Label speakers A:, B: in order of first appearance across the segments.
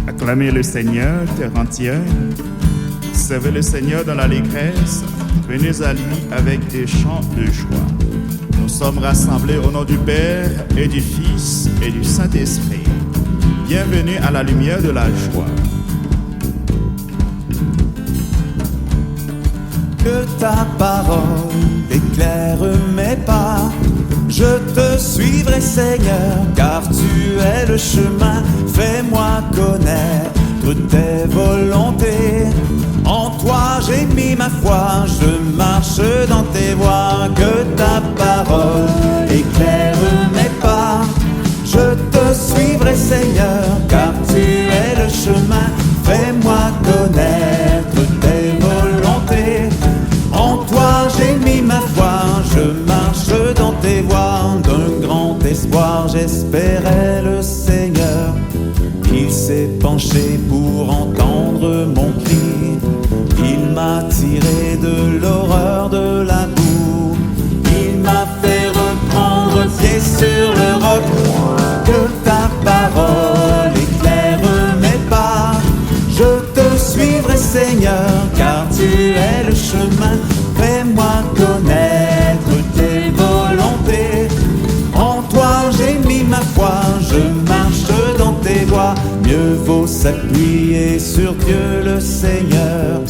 A: Acclamez le Seigneur, terre entière. Servez le Seigneur dans l'allégresse. Venez à lui avec des chants de joie. Nous sommes rassemblés au nom du Père et du Fils et du Saint-Esprit. Bienvenue à la lumière de la joie.
B: Que ta parole éclaire mes pas. Je te suivrai, Seigneur, car tu es le chemin. Fais-moi connaître tes volontés. En toi j'ai mis ma foi, je marche dans tes voies. Que ta parole éclaire mes pas. Je te suivrai, Seigneur, car tu es le chemin. Fais-moi connaître tes volontés. En toi j'ai mis ma foi, je marche dans tes voies. D'un grand espoir j'espérais le Seigneur. Il s'est penché pour entendre mon cri. Il m'a tiré de l'horreur de la boue. Il m'a fait reprendre pied sur le roc. Que ta parole éclaire mes pas. Je te suivrai, Seigneur, car tu es le chemin. Fais-moi connaître tes volontés. En toi j'ai mis ma foi, je marche dans tes voies. Mieux vaut s'appuyer sur Dieu le Seigneur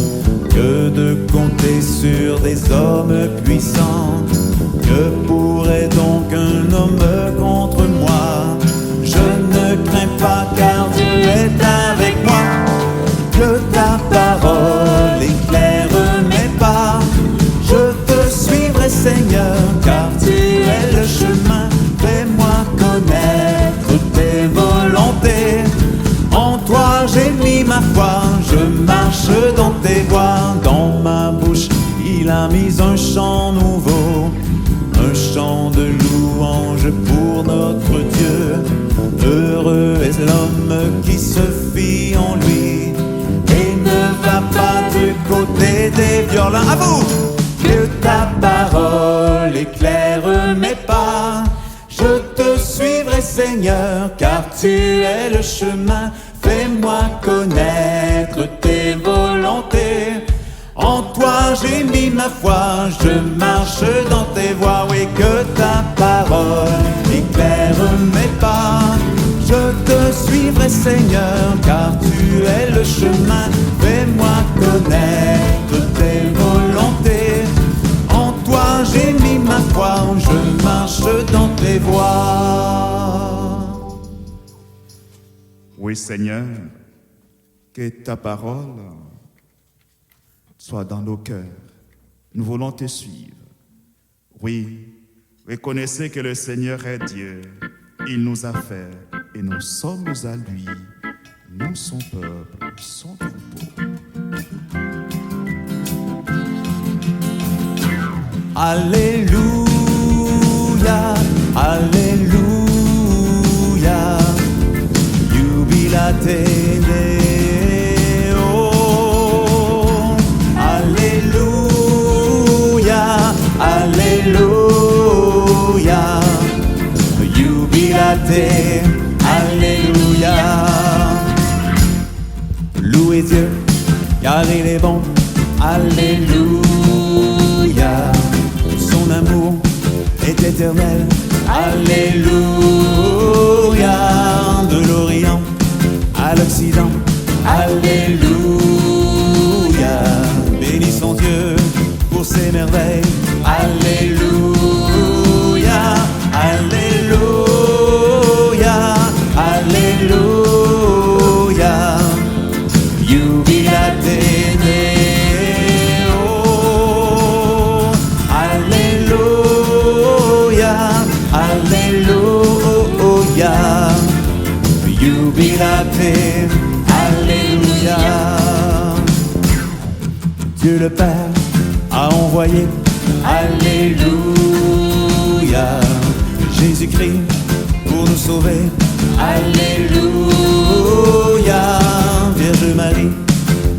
B: que de compter sur des hommes puissants. Que pourrait donc un homme contre moi? Je ne crains pas car Dieu est avec moi. Que ta parole éclaire mes pas. Je te suivrai, Seigneur, car tu es le chemin. Fais-moi connaître tes volontés. En toi j'ai mis ma foi, je marche dans tes voies. Dans ma bouche il a mis un chant nouveau, un chant de louange pour notre Dieu. Heureux est l'homme qui se fie en lui et ne va pas du côté des violents. À vous! Que ta parole éclaire mes pas. Je te suivrai, Seigneur, car tu es le chemin. Fais-moi connaître tes volontés. En toi j'ai mis ma foi, je marche dans tes voies. Oui, que ta parole éclaire mes pas. Je te suivrai, Seigneur, car tu es le chemin. Fais-moi connaître tes volontés. En toi j'ai mis ma foi, je marche dans tes voies.
A: Oui, Seigneur, que ta parole soit dans nos cœurs. Nous voulons te suivre. Oui, reconnaissez que le Seigneur est Dieu. Il nous a fait et nous sommes à lui. Nous, son peuple, son troupeau.
B: Alléluia, Alléluia, jubilate Deo. Alléluia, Alléluia, jubilate, Alléluia. Louez Dieu, car il est bon. Alléluia. Son amour est éternel. Alléluia. De l'Orient à l'Occident. Alléluia. Bénissons Dieu pour ses merveilles. Alléluia. Alléluia. Alléluia. Jubilate Deo. Alléluia. Alléluia. Jubilate. Alléluia. Dieu le Père a envoyé. Alléluia. Jésus-Christ pour nous sauver. Alléluia. Vierge Marie,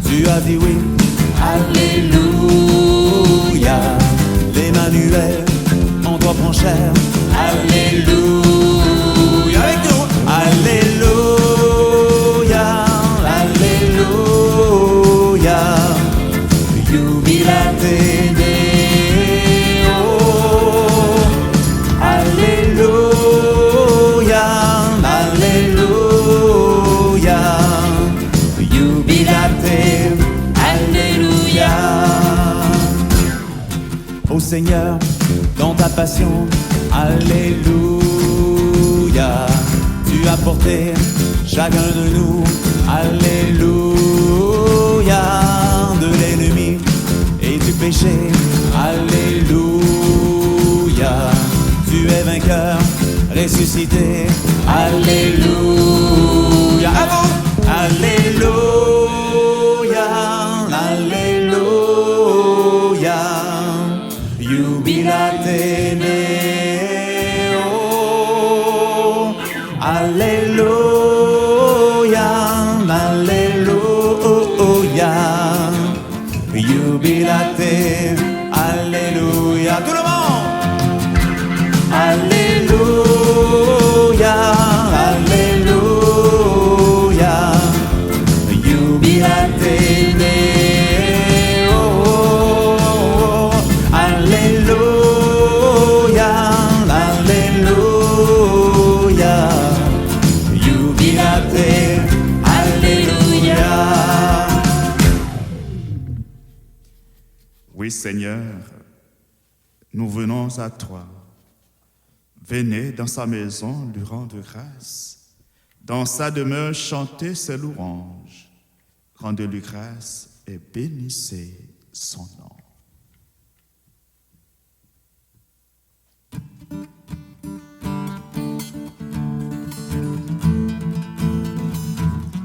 B: tu as dit oui. Alléluia. L'Emmanuel en toi prend chair. Alléluia. Avec nous. Alléluia. Seigneur, dans ta passion. Alléluia. Tu as porté chacun de nous. Alléluia. De l'ennemi et du péché. Alléluia. Tu es vainqueur, ressuscité. Alléluia. Avant. Alléluia. Alléluia. Jubilate Neo. Alléluia. Alléluia. Jubilate. Alléluia. Tout le monde. Alléluia. Alléluia. Jubilate Neo. Alléluia. Alléluia. Jubilate. Alléluia.
A: Oui, Seigneur, nous venons à toi. Venez dans sa maison lui rendre grâce. Dans sa demeure, chantez ses louanges. Rendez-lui grâce et bénissez son nom.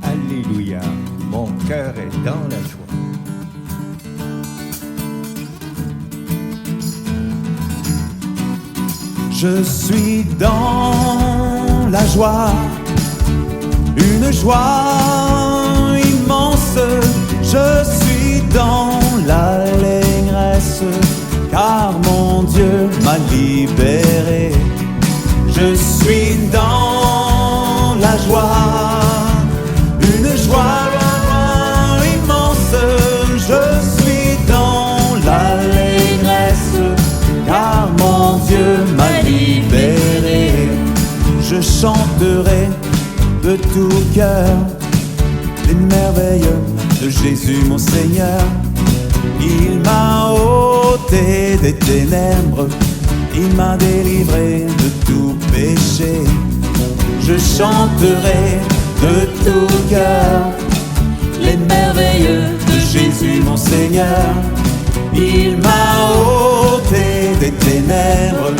C: Alléluia, mon cœur est dans la joie.
B: Je suis dans la joie, une joie immense. Je suis dans l'allégresse, car mon Dieu m'a libéré. Je suis dans la joie, une joie immense. Je suis dans l'allégresse, car mon Dieu m'a libéré. Je chanterai de tout cœur les merveilles de Jésus mon Seigneur. Il m'a ôté des ténèbres, il m'a délivré de tout péché. Je chanterai de tout cœur les merveilles de Jésus mon Seigneur. Il m'a ôté des ténèbres,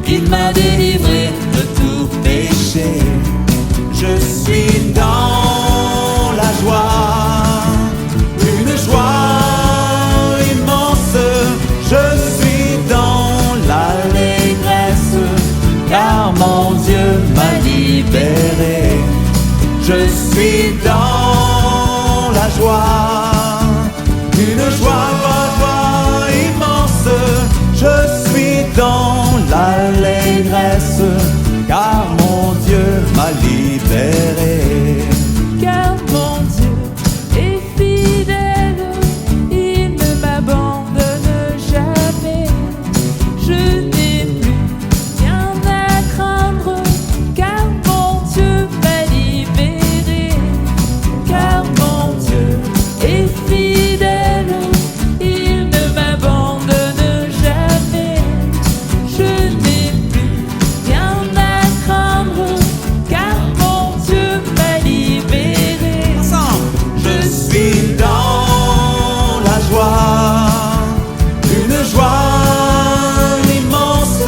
B: il m'a délivré de tout péché. Je suis dans la joie, une joie immense. Je suis dans l'allégresse, car mon Dieu m'a libéré. Je suis dans la joie, une joie immense. Je suis dans l'allégresse, car mon Dieu m'a libéré.
D: Car mon Dieu est fidèle, il ne m'abandonne jamais. Je n'ai plus rien à craindre, car mon Dieu m'a libéré. Car mon Dieu est fidèle, il ne m'abandonne jamais. Je n'ai plus rien à craindre, car mon Dieu m'a libéré.
B: Ensemble. Je suis dans la joie, une joie immense.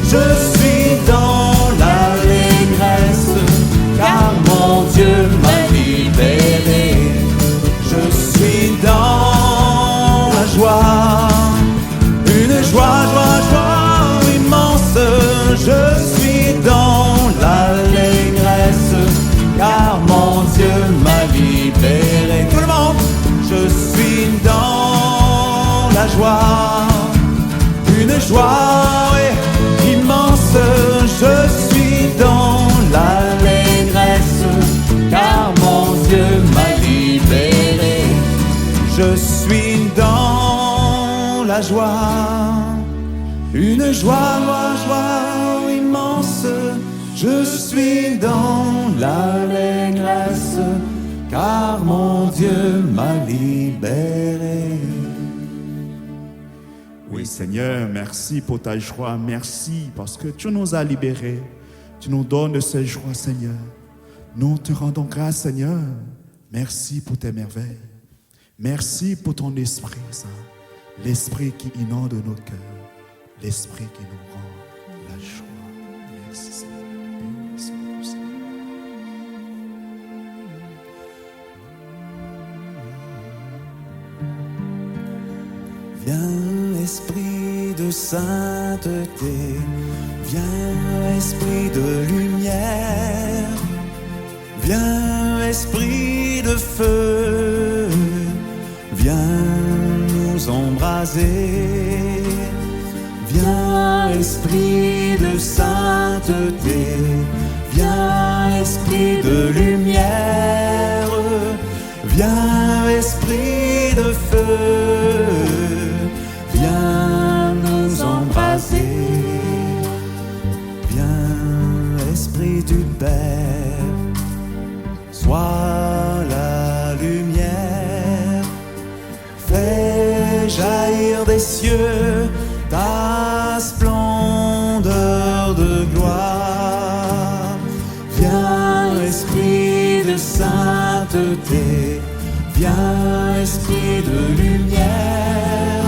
B: Je suis dans l'allégresse, car mon Dieu m'a libéré. Je suis dans la joie, une joie immense. Je suis dans l'allégresse, car mon Dieu m'a libéré. Tout le monde. Je suis dans la joie, une joie immense. Je suis dans l'allégresse, car mon Dieu m'a libéré. Je suis dans la joie, une joie immense. Je suis dans l'allégresse, car mon Dieu m'a libéré.
C: Oui,
A: Et Seigneur, merci pour ta joie, merci parce que tu nous as libérés. Tu nous donnes cette joie, Seigneur. Nous te rendons grâce, Seigneur. Merci pour tes merveilles. Merci pour ton Esprit Saint. L'Esprit qui inonde nos cœurs. L'Esprit qui nous rend la joie. Merci, Seigneur. Bénis-nous, Seigneur.
B: Viens, Esprit de sainteté, viens, Esprit de lumière, viens, Esprit de feu, viens nous embraser. Viens, Esprit de sainteté, viens, Esprit de lumière, viens, Esprit de feu, viens nous embraser. Viens, Esprit du Père, sois la lumière, fais jaillir des cieux ta splendeur de gloire. Viens, Esprit de sainteté, viens, Esprit de lumière,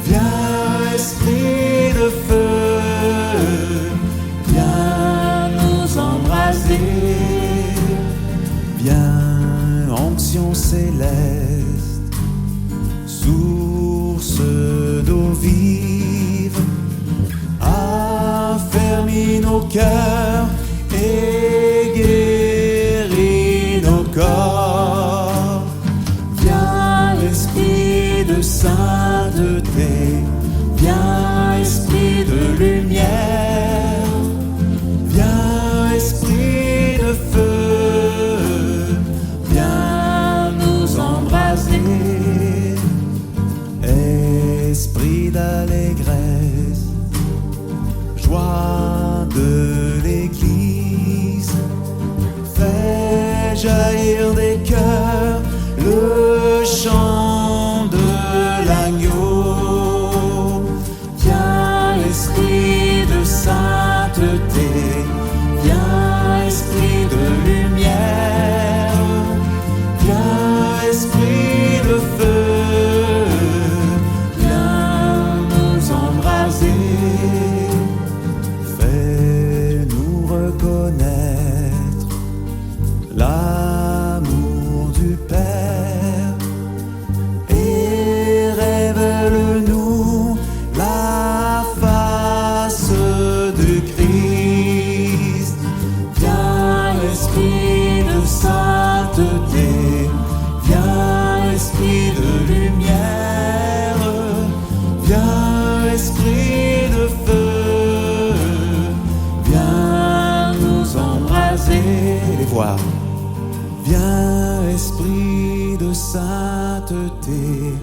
B: viens, Esprit de feu, viens nous embraser. Viens, onction céleste, source d'eau vive, affermis nos cœurs et guéris nos corps. Viens, Esprit de sainteté, viens, Esprit de lumière, viens, Esprit de feu, viens nous embraser. Esprit d'allégresse, joie de l'Église, fais jaillir des cœurs le chant de l'agneau. Viens, Esprit de sainteté, viens, Esprit de lumière, viens, Esprit de feu, fais-nous reconnaître l'amour du Père et révèle-nous la face du Christ. Viens, Esprit de sainteté, viens, Esprit de lumière, viens, Esprit de feu, viens nous embraser. Les voir. Viens, Esprit de sainteté,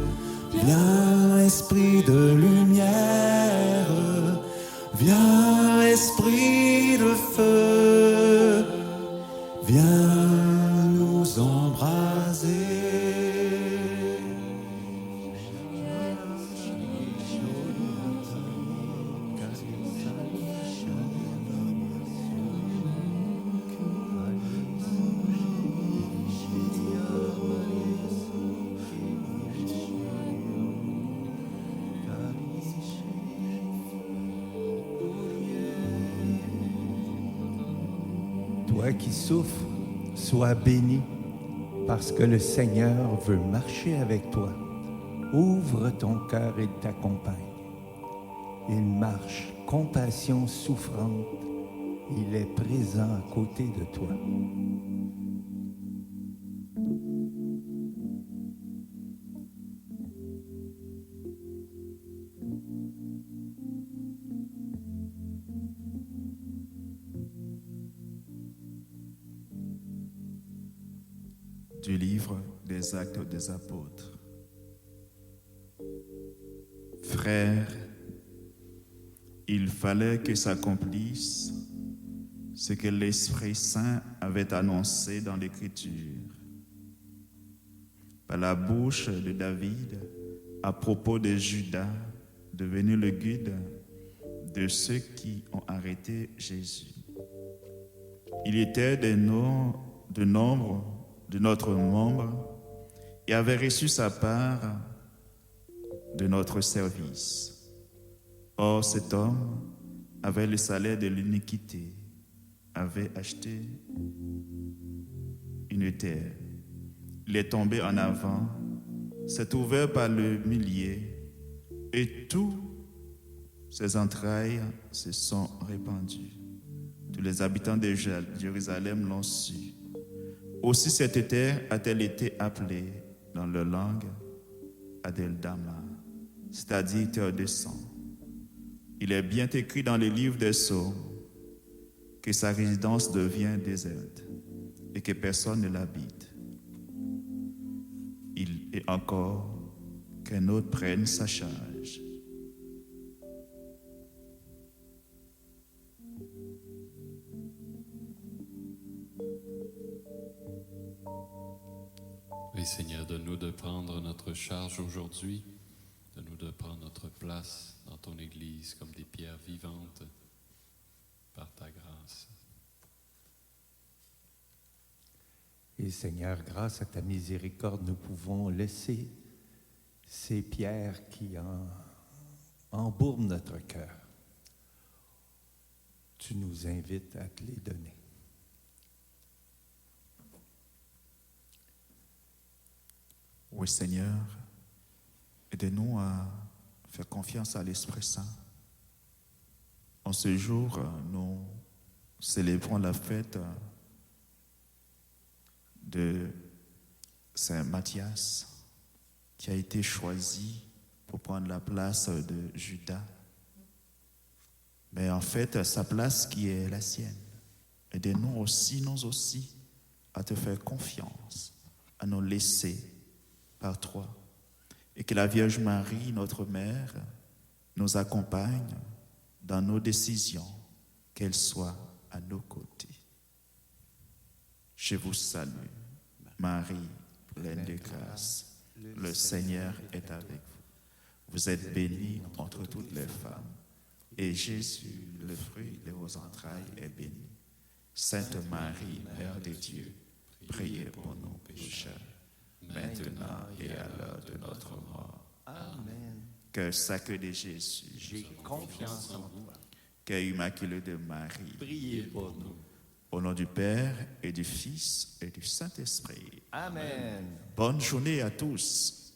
B: viens, Esprit de lumière, viens, Esprit de feu, viens nous embraser.
C: Toi qui souffres, sois béni, parce que le Seigneur veut marcher avec toi. Ouvre ton cœur et il t'accompagne. Il marche, compassion souffrante. Il est présent à côté de toi.
A: Du livre des Actes des Apôtres. Frères, il fallait que s'accomplisse ce que l'Esprit Saint avait annoncé dans l'Écriture, par la bouche de David à propos de Judas, devenu le guide de ceux qui ont arrêté Jésus. Il était de nombre de notre membre et avait reçu sa part de notre service. Or, cet homme avait le salaire de l'iniquité, avait acheté une terre. Il est tombé en avant, s'est ouvert par le millier, et tous ses entrailles se sont répandues. Tous les habitants de Jérusalem l'ont su. Aussi cette terre a-t-elle été appelée dans leur langue Adeldama, c'est-à-dire terre de sang. Il est bien écrit dans les livres des psaumes que sa résidence devient déserte et que personne ne l'habite. Il est encore qu'un autre prenne sa charge.
E: Oui, Seigneur, donne-nous de prendre notre charge aujourd'hui, donne-nous de prendre notre place dans ton Église comme des pierres vivantes par ta grâce.
C: Et Seigneur, grâce à ta miséricorde, nous pouvons laisser ces pierres qui embourbent notre cœur. Tu nous invites à te les donner.
A: Oui, Seigneur, aide-nous à faire confiance à l'Esprit Saint. En ce jour, nous célébrons la fête de Saint Matthias, qui a été choisi pour prendre la place de Judas. Mais en fait, sa place qui est la sienne. Aide-nous aussi, nous aussi, à te faire confiance, à nous laisser par toi. Et que la Vierge Marie, notre Mère, nous accompagne dans nos décisions, qu'elle soit à nos côtés. Je vous salue, Marie, pleine de grâce. Le Seigneur est avec vous. Vous êtes bénie entre toutes les femmes, et Jésus, le fruit de vos entrailles, est béni. Sainte Marie, Mère de Dieu, priez pour nous pécheurs, maintenant et à l'heure de notre mort.
C: Amen.
A: Cœur sacré de Jésus,
C: J'ai confiance en vous.
A: cœur immaculé de Marie,
C: Priez pour nous.
A: au nom du Père et du Fils et du Saint-Esprit.
C: Amen.
A: Bonne journée à tous.